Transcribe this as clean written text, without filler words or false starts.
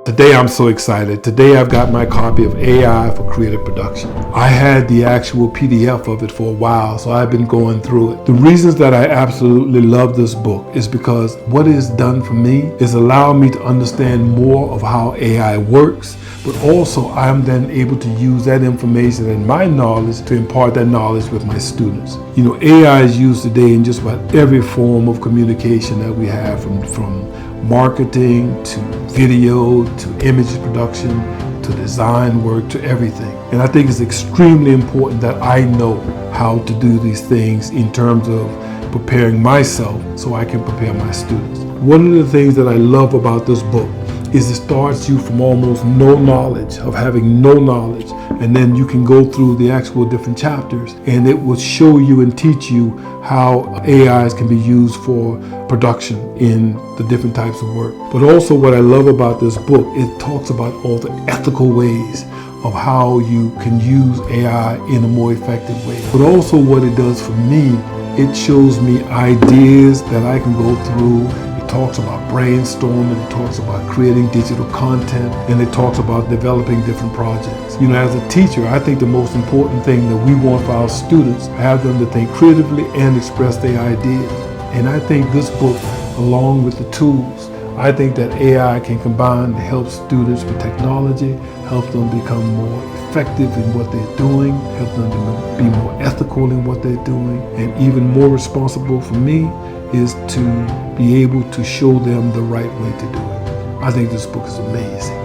Today I'm so excited. Today I've got my copy of AI for Creative Production. I had the actual PDF of it for a while, so I've been going through it. The reasons that I absolutely love this book is because what it has done for me is allow me to understand more of how AI works, but also I'm then able to use that information and my knowledge to impart that knowledge with my students. You know, AI is used today in just about every form of communication that we have, from marketing to video to image production to design work to everything. And I think it's extremely important that I know how to do these things in terms of preparing myself so I can prepare my students. One of the things that I love about this book is it starts you from almost no knowledge, of having no knowledge, and then you can go through the actual different chapters and it will show you and teach you how AIs can be used for production in the different types of work. But also what I love about this book, it talks about all the ethical ways of how you can use AI in a more effective way. But also what it does for me, it shows me ideas that I can go through. It talks about brainstorming, it talks about creating digital content, and it talks about developing different projects. You know, as a teacher, I think the most important thing that we want for our students, have them to think creatively and express their ideas. And I think this book, along with the tools, I think that AI can combine to help students with technology, help them become more effective in what they're doing, help them to be more ethical in what they're doing, and even more responsible for me is to be able to show them the right way to do it. I think this book is amazing.